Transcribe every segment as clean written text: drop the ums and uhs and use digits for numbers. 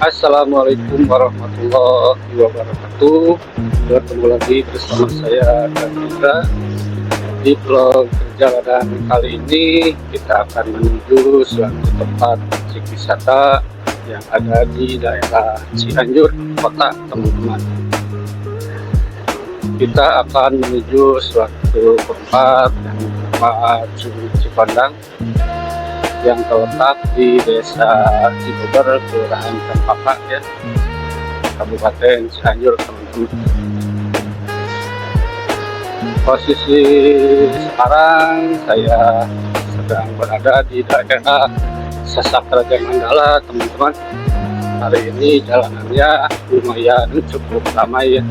Assalamualaikum warahmatullahi wabarakatuh. Bertemu lagi bersama saya dan Indra. Di vlog perjalanan kali ini kita akan menuju suatu tempat objek wisata yang ada di daerah Cianjur kota, teman-teman. Kita akan menuju suatu tempat yang bernama Curug Cipandang yang terletak di Desa Cibober, Kelurahan Cempaka, ya, Kabupaten Cianjur, teman-teman. Posisi sekarang saya sedang berada di daerah Sasak Raja Mandala, teman-teman. Hari ini jalanannya lumayan cukup ramai, ya.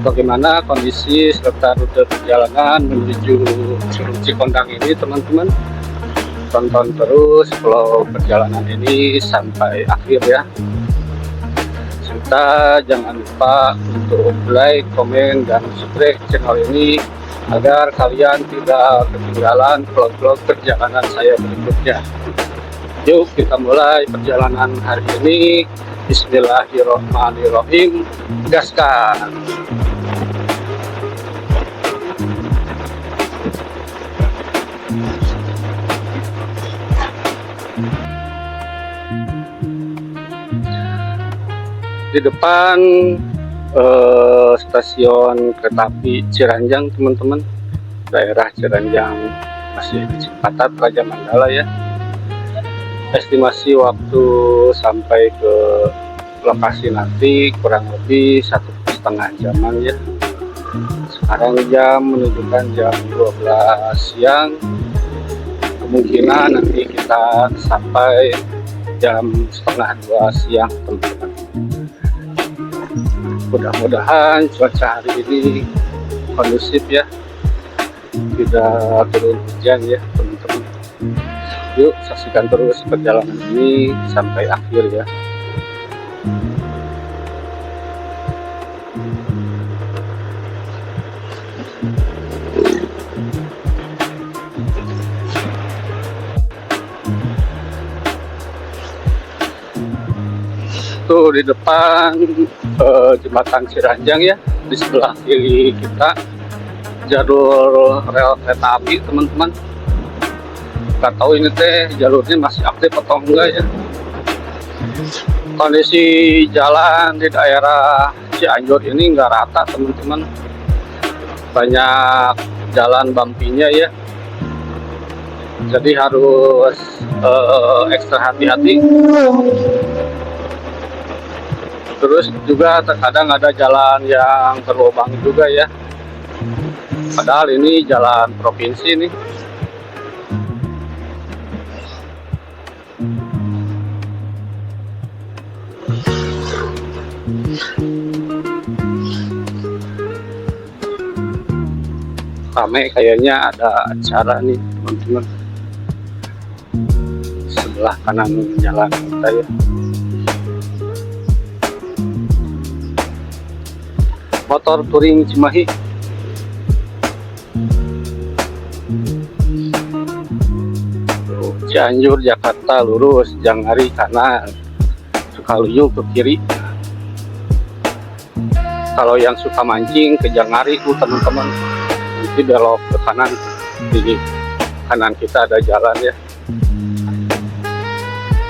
Bagaimana kondisi serta rute perjalanan menuju Curug Cipandang ini, teman-teman? Tonton terus vlog perjalanan ini sampai akhir, ya. Serta jangan lupa untuk like, komen, dan subscribe channel ini agar kalian tidak ketinggalan vlog-vlog perjalanan saya berikutnya. Yuk kita mulai perjalanan hari ini. Bismillahirrahmanirrahim. Gaskan! Di depan stasiun kereta api Ciranjang, teman-teman, daerah Ciranjang, masih di Cipatat Raja Mandala, ya. Estimasi waktu sampai ke lokasi nanti kurang lebih 1,5 jaman, ya. Sekarang jam menunjukkan jam 12 siang, kemungkinan nanti kita sampai jam 1:30 siang, teman-teman. Mudah-mudahan cuaca hari ini kondusif, ya, tidak turun hujan, ya, teman-teman. Yuk saksikan terus perjalanan ini sampai akhir, ya. Tuh di depan jembatan Ciranjang, ya, di sebelah kiri kita jalur rel kereta api, teman-teman. Nggak tahu ini teh jalurnya masih aktif atau enggak, ya. Kondisi jalan di daerah Cianjur ini nggak rata, teman-teman. Banyak jalan bampinya, ya, jadi harus ekstra hati-hati. Terus juga terkadang ada jalan yang berlubang juga, ya. Padahal ini jalan provinsi nih. Ramai kayaknya ada acara nih, teman-teman. Sebelah kanan jalan kita, ya. Motor touring Cimahi. Cianjur Jakarta lurus, Janghari kanan, Sukaluyung ke kiri. Kalau yang suka mancing ke Janghari, teman-teman, nanti belok ke kanan. Di kanan kita ada jalan, ya,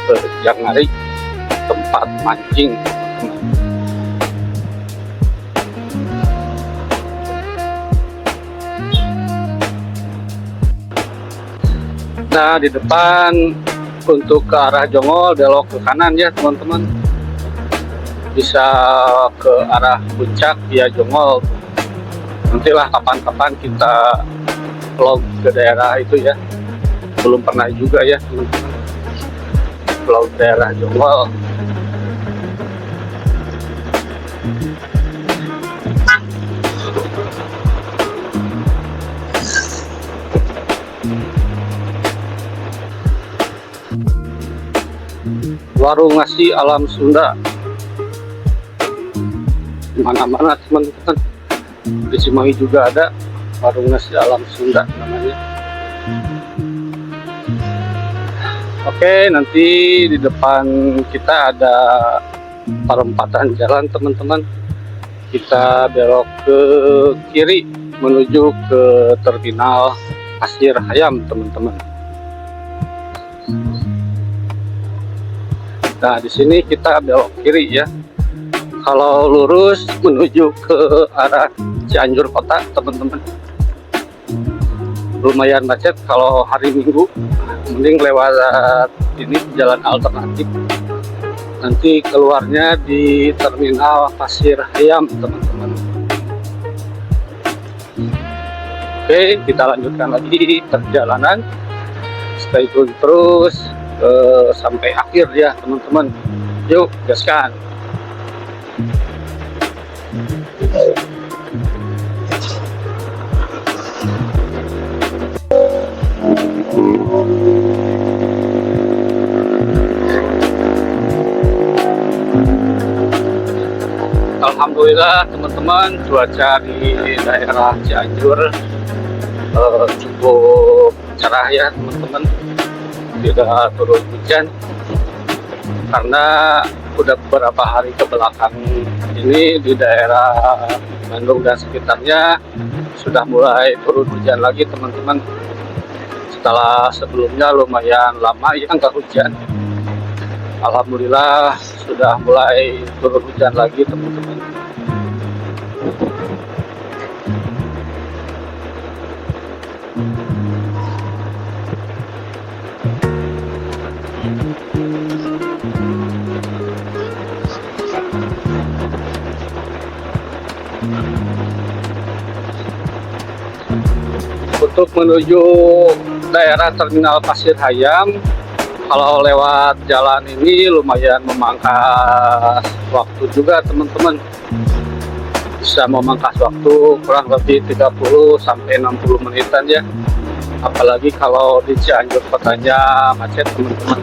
ke Janghari, tempat mancing, teman-teman. Nah, di depan untuk ke arah Jongol belok ke kanan, ya, teman-teman. Bisa ke arah puncak via Jongol. Nantilah kapan-kapan kita vlog ke daerah itu, ya. Belum pernah juga, ya, teman-teman, vlog daerah Jongol. Warung nasi alam Sunda, mana-mana, teman-teman. Di Cimahi juga ada warung nasi alam Sunda namanya. Oke, nanti di depan kita ada perempatan jalan teman-teman. Kita belok ke kiri menuju ke terminal Pasir Hayam teman-teman. Nah, di sini kita belok kiri ya. Kalau lurus menuju ke arah Cianjur kota teman-teman. Lumayan macet kalau hari Minggu, mending lewat ini jalan alternatif. Nanti keluarnya di terminal Pasir Hayam teman-teman. Oke, kita lanjutkan lagi perjalanan. Stay tune terus sampai akhir ya teman-teman. Yuk gaskan. Alhamdulillah teman-teman, cuaca di daerah Cianjur cukup cerah ya teman-teman, tidak turun hujan karena udah beberapa hari ke belakang ini di daerah Bandung dan sekitarnya sudah mulai turun hujan lagi teman-teman, setelah sebelumnya lumayan lama ya nggak hujan. Alhamdulillah sudah mulai turun hujan lagi teman-teman. Untuk menuju daerah terminal Pasir Hayam, kalau lewat jalan ini lumayan memangkas waktu juga teman-teman. Bisa memangkas waktu kurang lebih 30 sampai 60 menitan ya. Apalagi kalau di Cianjur kotanya macet teman-teman.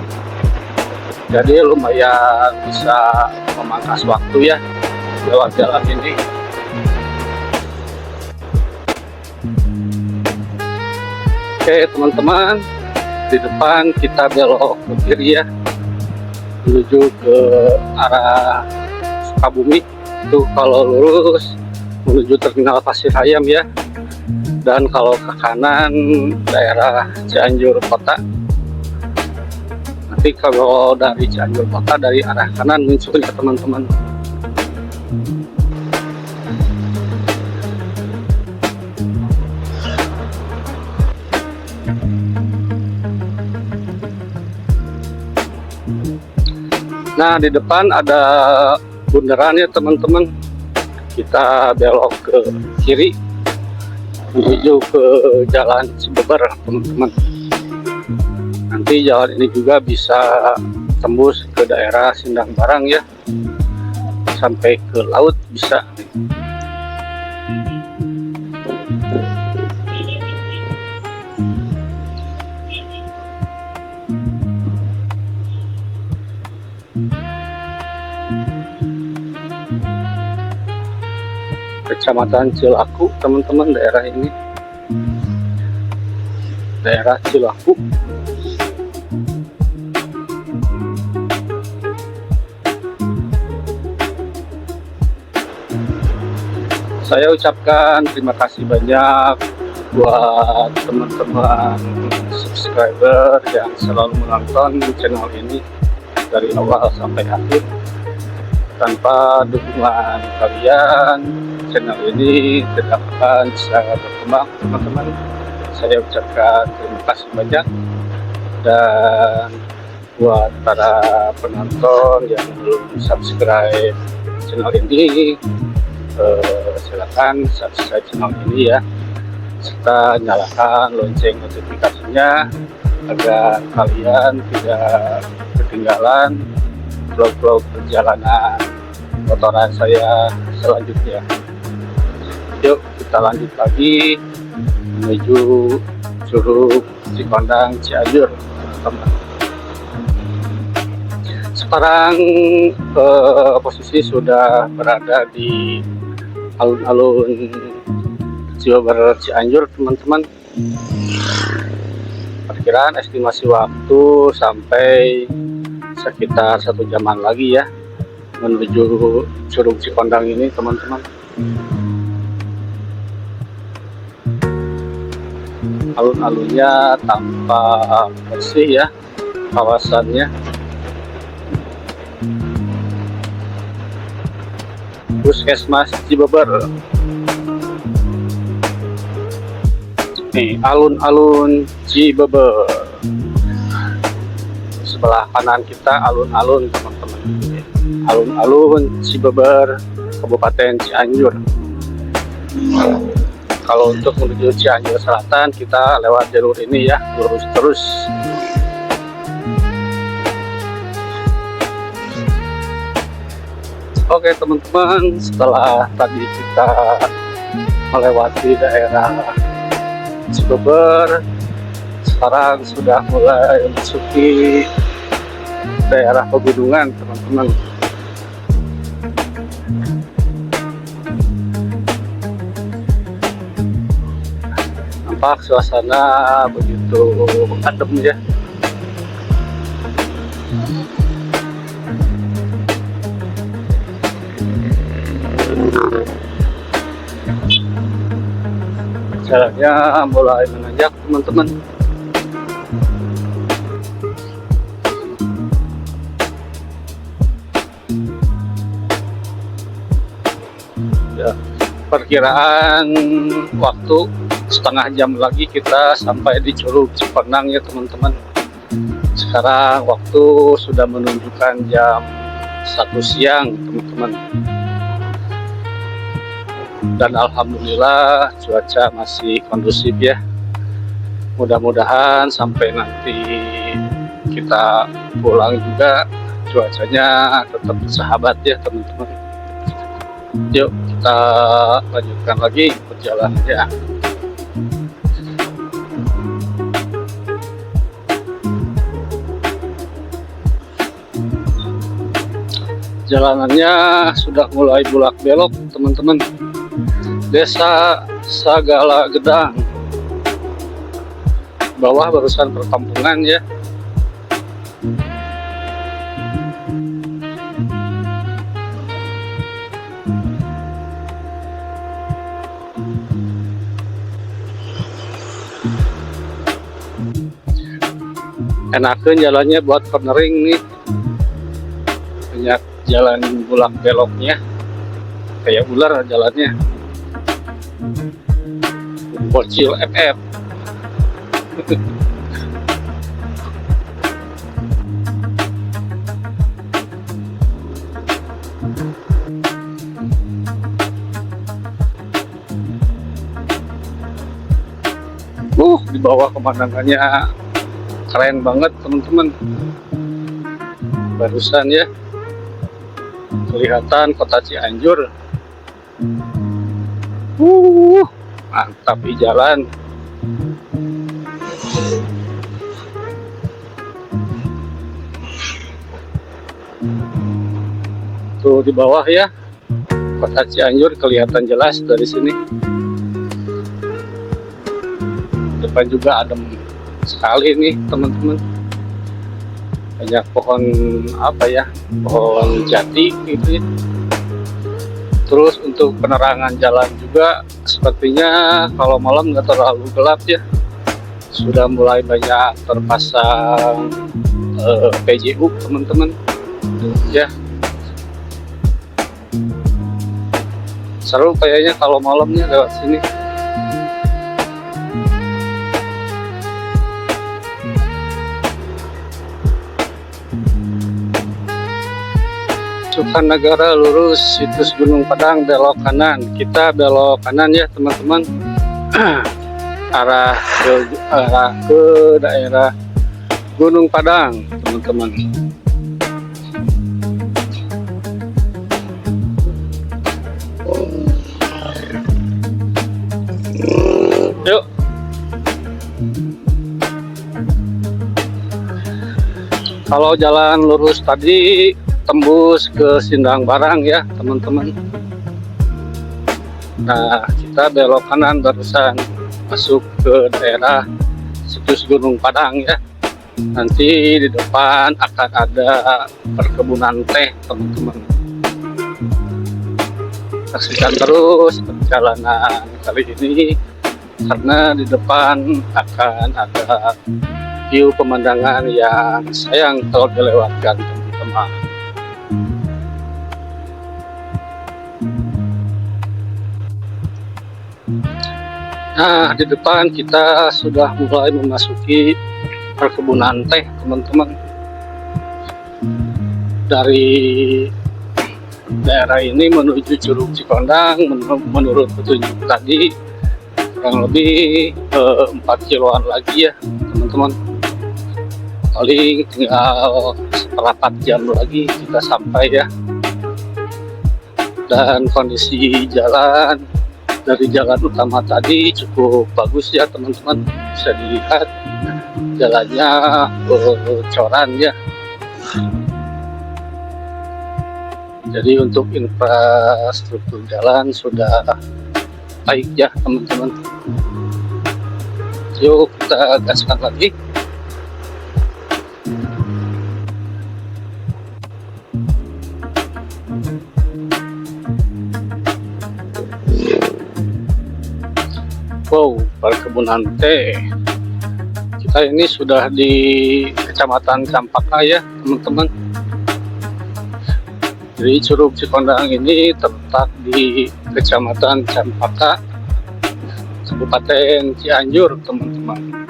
Jadi lumayan bisa memangkas waktu ya lewat jalan ini. Oke teman-teman, di depan kita belok ke kiri ya, menuju ke arah Sukabumi. Itu kalau lurus menuju terminal Pasir Hayam ya, dan kalau ke kanan daerah Cianjur kota. Nanti kalau dari Cianjur kota dari arah kanan muncul ya teman-teman. Nah, di depan ada bundaran ya teman-teman. Kita belok ke kiri menuju ke jalan Cibeber teman-teman. Nanti jalan ini juga bisa tembus ke daerah Sindang Barang ya, sampai ke laut bisa. Kecamatan Cilaku teman-teman, daerah ini daerah Cilaku. Saya ucapkan terima kasih banyak buat teman-teman subscriber yang selalu menonton channel ini dari awal sampai akhir. Tanpa dukungan kalian, channel ini tidak akan bisa berkembang teman-teman. Saya ucapkan terima kasih banyak. Dan buat para penonton yang belum subscribe channel ini, silakan subscribe channel ini ya, serta nyalakan lonceng notifikasinya agar kalian tidak ketinggalan vlog-vlog perjalanan motoran saya selanjutnya. Yuk kita lanjut lagi menuju Curug Cikondang Cianjur teman. Sekarang posisi sudah berada di alun-alun Cibeber Cianjur teman-teman. perkiraan estimasi waktu sampai sekitar 1 jaman lagi ya menuju Curug Cikondang ini teman-teman. Alun-alunnya tampak bersih ya kawasannya. Puskesmas Cibeber. Nih, alun-alun Cibeber. Sebelah kanan kita alun-alun teman-teman. Alun-alun Cibeber, Kabupaten Cianjur. Kalau untuk menuju Cianjur Selatan kita lewat jalur ini ya, lurus terus. Oke teman-teman, setelah tadi kita melewati daerah Cibeber, sekarang sudah mulai memasuki daerah pegunungan teman-teman. Nampak suasana begitu adem ya. Jalannya mulai menanjak teman-teman. Ya, perkiraan waktu setengah jam lagi kita sampai di Curug Cikondang ya teman-teman. Sekarang waktu sudah menunjukkan jam 1 siang teman-teman. Dan alhamdulillah cuaca masih kondusif ya. Mudah-mudahan sampai nanti kita pulang juga cuacanya tetap bersahabat ya teman-teman. Yuk kita lanjutkan lagi perjalanannya. Jalanannya sudah mulai bulak belok teman-teman. Desa Sagala Gedang, bawah barusan perkampungan ya. Enakan jalannya buat cornering nih, banyak jalan bulak beloknya, kayak ular jalannya. Bocil FF. Di bawah pemandangannya keren banget teman-teman. Barusan ya kelihatan kota Cianjur. Mantap di jalan. Tuh di bawah ya, kota Cianjur kelihatan jelas dari sini. Depan juga adem sekali nih teman-teman. Banyak pohon apa ya, pohon jati gitu ya. Terus untuk penerangan jalan juga sepertinya kalau malam nggak terlalu gelap ya. Sudah mulai banyak terpasang PJU teman-teman ya. Seru kayaknya kalau malamnya lewat sini. Sukanagara lurus, situs Gunung Padang belok kanan. Kita belok kanan ya teman-teman. arah ke daerah Gunung Padang teman-teman. Yuk. Kalau jalan lurus tadi tembus ke Sindang Barang ya teman-teman. Nah kita belok kanan barusan masuk ke daerah situs Gunung Padang ya. Nanti di depan akan ada perkebunan teh teman-teman. Saksikan terus perjalanan kali ini karena di depan akan ada view pemandangan yang sayang kalau dilewatkan teman-teman. Nah, di depan kita sudah mulai memasuki perkebunan teh teman-teman. Dari daerah ini menuju Curug Cikondang menurut petunjuk tadi kurang lebih 4 kiloan lagi ya teman-teman. Paling tinggal seperempat jam lagi kita sampai ya. Dan kondisi jalan dari jalan utama tadi cukup bagus ya teman-teman, bisa dilihat jalannya bocoran ya. Jadi untuk infrastruktur jalan sudah baik ya teman-teman. Yuk kita gaskan lagi. Wow, perkebunan teh. Kita ini sudah di Kecamatan Campaka ya teman-teman. Jadi Curug Cikondang ini terletak di Kecamatan Campaka, Kabupaten Cianjur teman-teman.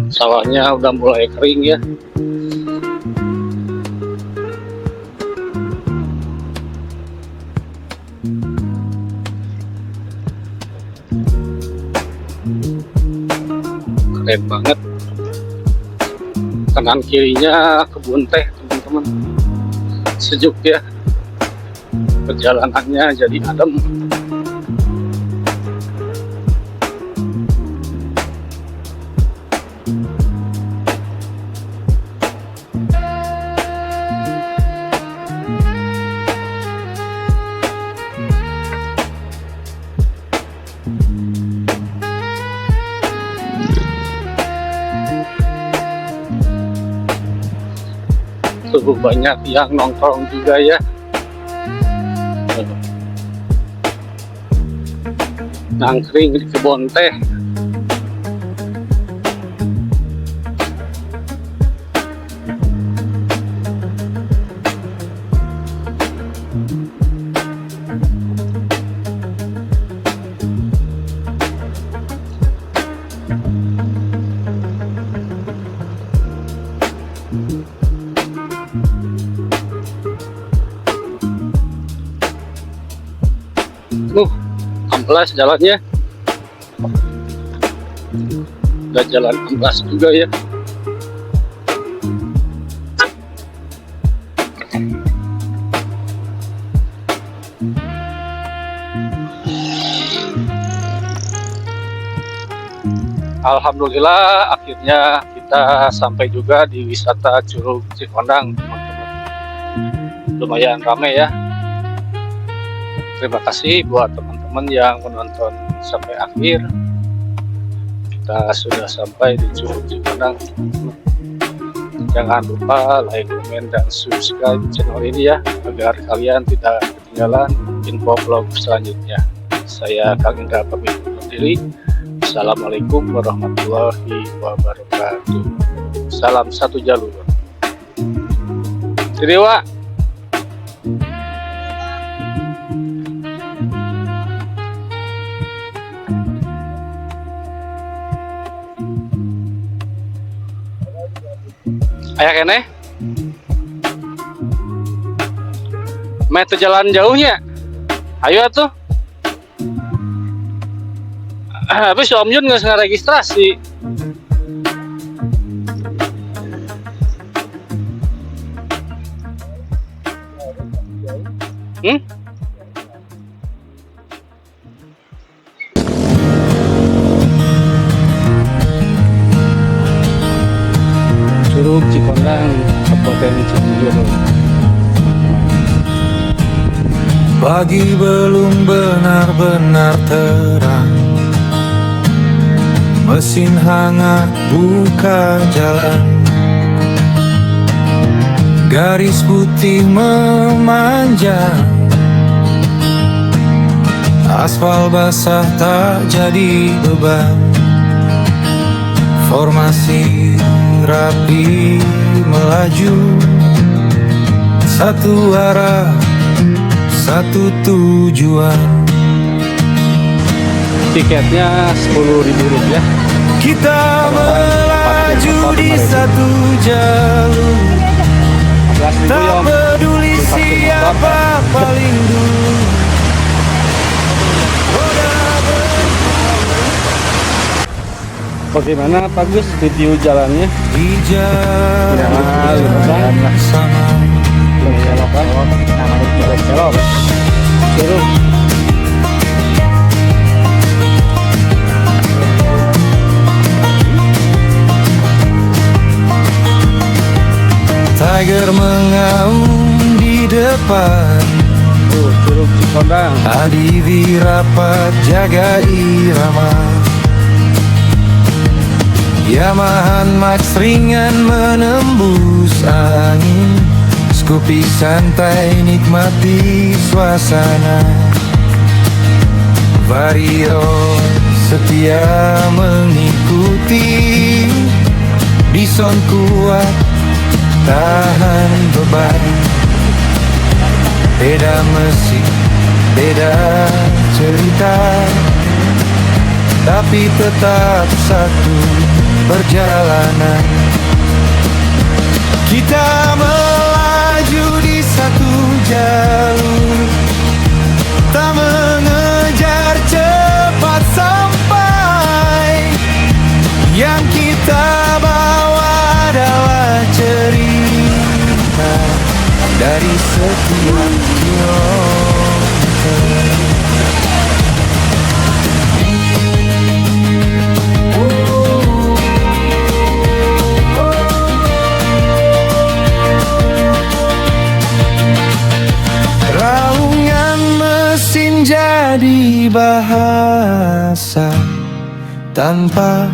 Sawahnya udah mulai kering ya. Keren banget. Kanan kirinya kebun teh teman-teman. Sejuk ya. Perjalanannya jadi adem. Tuh banyak yang nongkrong juga ya. Nangkring di kebun teh. Amplas jalannya. Udah jalan amplas juga ya. Alhamdulillah akhirnya kita sampai juga di wisata Curug Cikondang teman-teman. Lumayan ramai ya. Terima kasih buat teman-teman yang menonton sampai akhir. Kita sudah sampai di Curug Cikondang. Jangan lupa like, komen, dan subscribe channel ini ya, agar kalian tidak ketinggalan info vlog selanjutnya. Saya Kang Indra pamit undur diri. Assalamualaikum warahmatullahi wabarakatuh. Salam satu jalur. Dewa. Ayah kene main tuh jalan jauhnya, ayo tuh. Habis Om Yun nggak registrasi. Pagi belum benar-benar terang, mesin hangat buka jalan, garis putih memanjang, aspal basah tak jadi beban. Formasi rapi melaju, satu arah, satu tujuan. Tiketnya Rp10.000. Kita melaju di satu jalur, 14.000 tak Om. peduli siapa paling dulu. Bagaimana Pak Gus review jalannya? Di Ya, jalan sama, Belok kan? Belok. Suruh. Tiger mengaum di depan, Curug Cikondang. Adiwi rapat jaga irama. Yamaha Max ringan menembus angin, Scoopy santai nikmati suasana. Vario setia mengikuti, Bison kuat tahan beban. Beda mesin, beda cerita, tapi tetap satu perjalanan. Kita melaju di satu jalur, tak mengejar cepat sampai. Yang kita bawa adalah cerita dari setiap kilometer. Raungan mesin jadi bahasa tanpa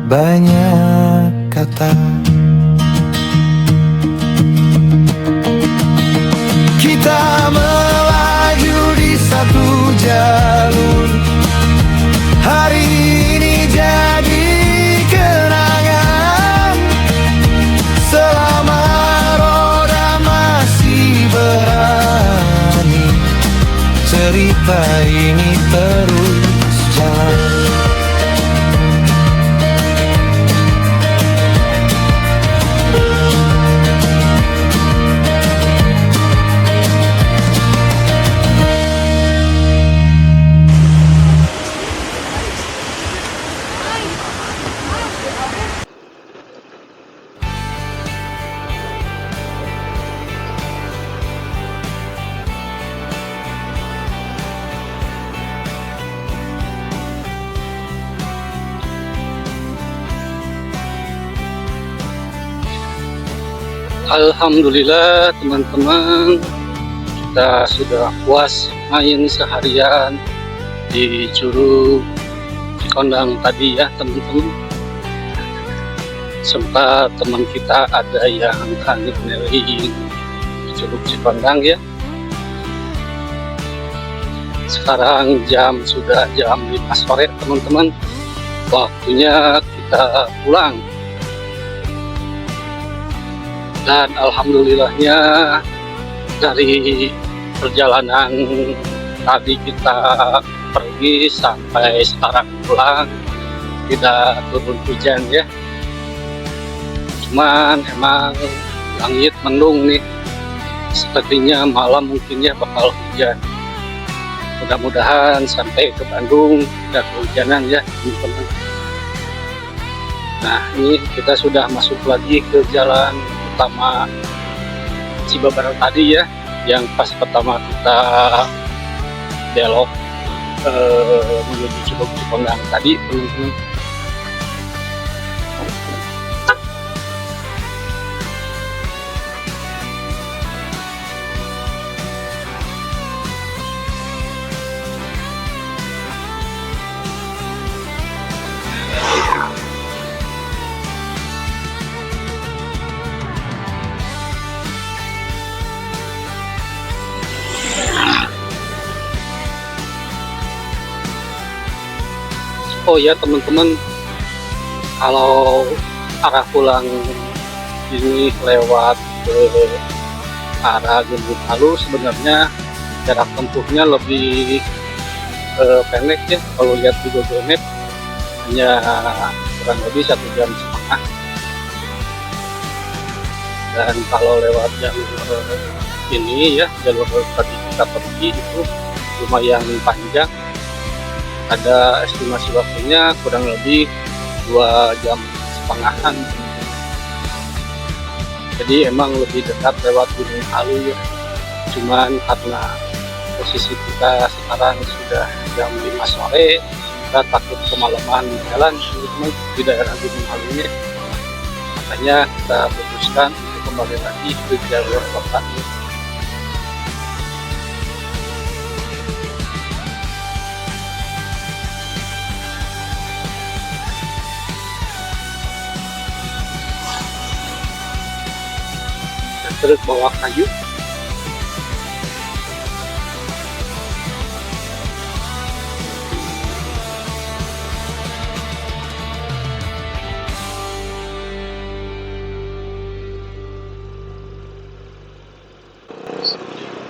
banyak kata. Kita melaju di satu jalur, hari ini jadi kenangan. Selama roda masih berani, cerita ini terus jalan. Alhamdulillah teman-teman, kita sudah puas main seharian di Curug Cikondang tadi ya teman-teman. Sempat teman kita ada yang hunting di Curug Cikondang ya. Sekarang sudah jam 5 sore teman-teman, waktunya kita pulang. Dan alhamdulillahnya dari perjalanan tadi kita pergi sampai sekarang pulang tidak turun hujan ya. Cuman emang langit mendung nih, sepertinya malam mungkin ya bakal hujan. Mudah-mudahan sampai ke Bandung tidak kehujanan ya teman-teman. Nah ini kita sudah masuk lagi ke jalan utama Cibabar tadi ya, yang pas pertama kita belok menuju Curug Cikondang tadi teman-teman. Oh ya teman-teman, kalau arah pulang ini lewat ke arah Gunung Halu sebenarnya jarak tempuhnya lebih pendek ya. Kalau lihat di Google Map hanya kurang lebih 1,5 jam. Dan kalau lewat jalur ini ya, jalur tadi kita pergi itu lumayan panjang, ada estimasi waktunya kurang lebih 2,5 jam. Jadi emang lebih dekat lewat Gunung Halu ya, cuman karena posisi kita sekarang sudah jam 5 sore, kita takut kemalaman jalan teman-teman di daerah Gunung Halunya, makanya kita putuskan untuk kembali lagi ke jalur kota. Truk bawa kayu.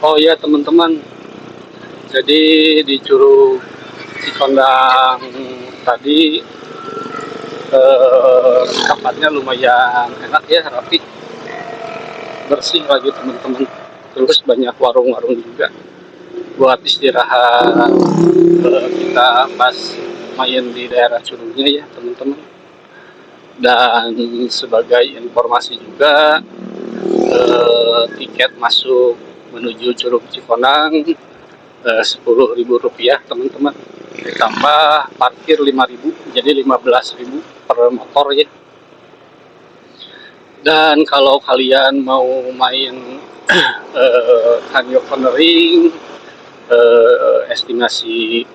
Oh ya teman-teman, jadi di Curug Cikondang tadi tempatnya lumayan enak ya, rapi, bersih lagi teman-teman. Terus banyak warung-warung juga buat istirahat kita pas main di daerah Curugnya ya teman-teman. Dan sebagai informasi juga, tiket masuk menuju Curug Cikondang Rp10.000 teman-teman, ditambah parkir 5.000, jadi 15.000 per motor ya. Dan kalau kalian mau main canyoneering, estimasi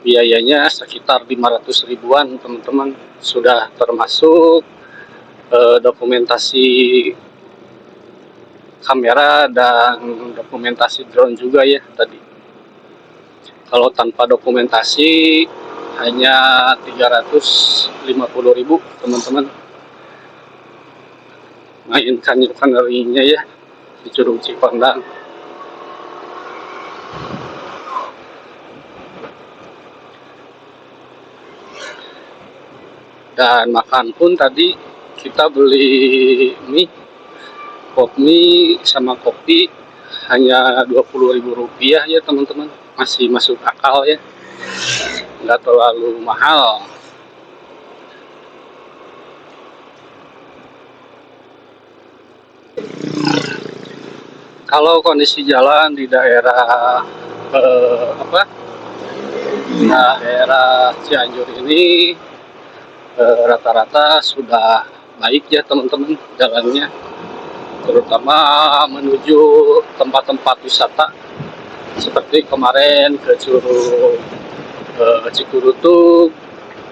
biayanya sekitar 500 ribuan teman-teman, sudah termasuk dokumentasi kamera dan dokumentasi drone juga ya tadi. Kalau tanpa dokumentasi hanya 350.000 teman-teman, main canyoneeringnya ya di Curug Cikondang. Dan makan pun tadi kita beli mie, pop mie sama kopi hanya Rp20.000 ya teman-teman, masih masuk akal ya, nggak terlalu mahal. Kalau kondisi jalan di daerah daerah Cianjur ini rata-rata sudah baik ya teman-teman jalannya, terutama menuju tempat-tempat wisata seperti kemarin ke Curug Cikurutuk,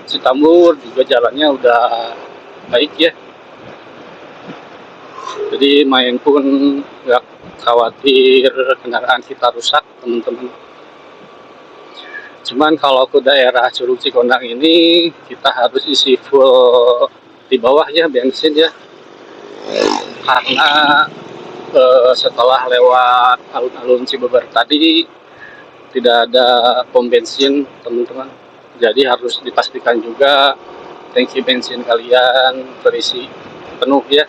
Citambur juga jalannya udah baik ya. Jadi main pun nggak khawatir kendaraan kita rusak teman-teman. Cuman kalau ke daerah Curug Cikondang ini kita harus isi full di bawah ya bensin ya, karena setelah lewat alun-alun Cibeber tadi tidak ada pom bensin teman-teman. Jadi harus dipastikan juga tangki bensin kalian terisi penuh ya.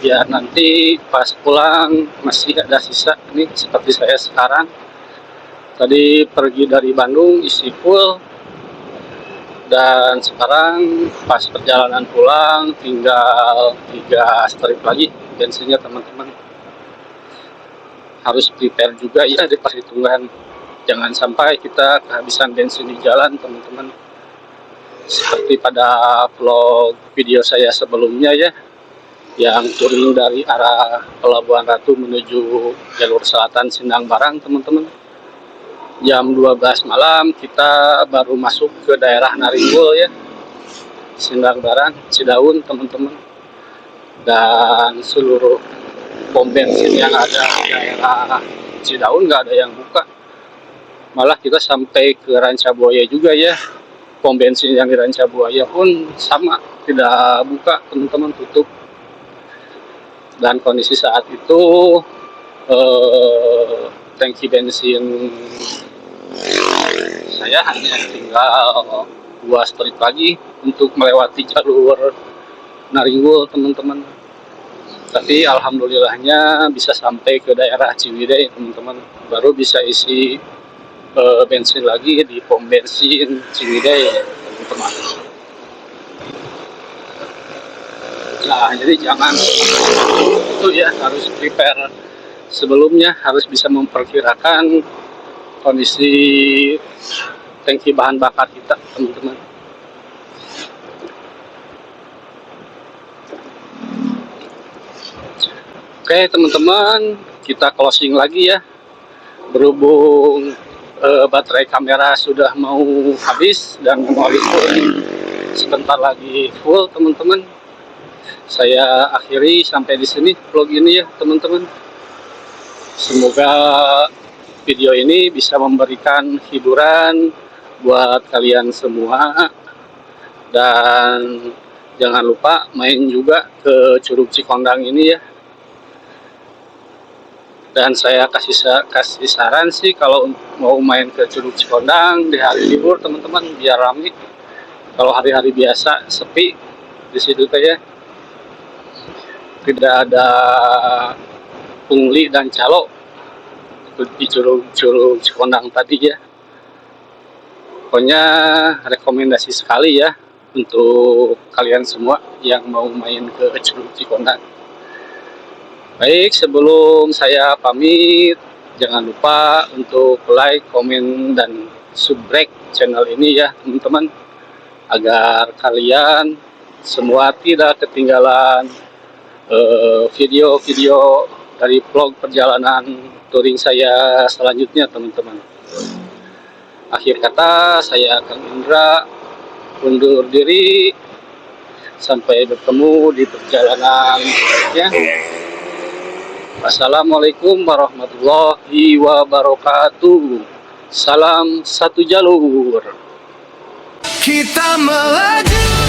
Ya nanti pas pulang masih ada sisa nih, seperti saya sekarang tadi pergi dari Bandung isi full, dan sekarang pas perjalanan pulang tinggal 3 strip lagi bensinnya teman-teman. Harus prepare juga ya di perhitungan, jangan sampai kita kehabisan bensin di jalan teman-teman, seperti pada vlog video saya sebelumnya ya, yang touring dari arah Pelabuhan Ratu menuju jalur selatan Sindang Barang teman-teman. Jam 12 malam kita baru masuk ke daerah Naringgul ya, Sindang Barang, Cidaun teman-teman. Dan seluruh pom bensin yang ada di daerah Cidaun nggak ada yang buka. Malah kita sampai ke Rancabuaya juga ya. Pom bensin yang di Rancabuaya pun sama, tidak buka teman-teman, tutup. Dan kondisi saat itu tangki bensin saya hanya tinggal 2 strip lagi untuk melewati jalur Naringgul teman-teman. Tapi alhamdulillahnya bisa sampai ke daerah Ciwidey teman-teman, baru bisa isi bensin lagi di pom bensin Ciwidey teman-teman. Nah, jadi jangan itu ya, harus prepare sebelumnya, harus bisa memperkirakan kondisi tangki bahan bakar kita teman-teman. Oke teman-teman, kita closing lagi ya. Berhubung baterai kamera sudah mau habis dan memori pun sebentar lagi full teman-teman. Saya akhiri sampai di sini vlog ini ya teman-teman. Semoga video ini bisa memberikan hiburan buat kalian semua, dan jangan lupa main juga ke Curug Cikondang ini ya. Dan saya kasih saran sih, kalau mau main ke Curug Cikondang di hari libur teman-teman, biar ramai. Kalau hari-hari biasa sepi di situ ya, tidak ada pungli dan calo di Curug Cikondang tadi ya. Pokoknya rekomendasi sekali ya untuk kalian semua yang mau main ke Curug Cikondang. Baik, sebelum saya pamit, jangan lupa untuk like, komen, dan subscribe channel ini ya teman-teman, agar kalian semua tidak ketinggalan video-video dari vlog perjalanan touring saya selanjutnya teman-teman. Akhir kata, saya Kang Indra undur diri, sampai bertemu di perjalanan berikutnya. Assalamualaikum warahmatullahi wabarakatuh. Salam satu jalur. Kita melaju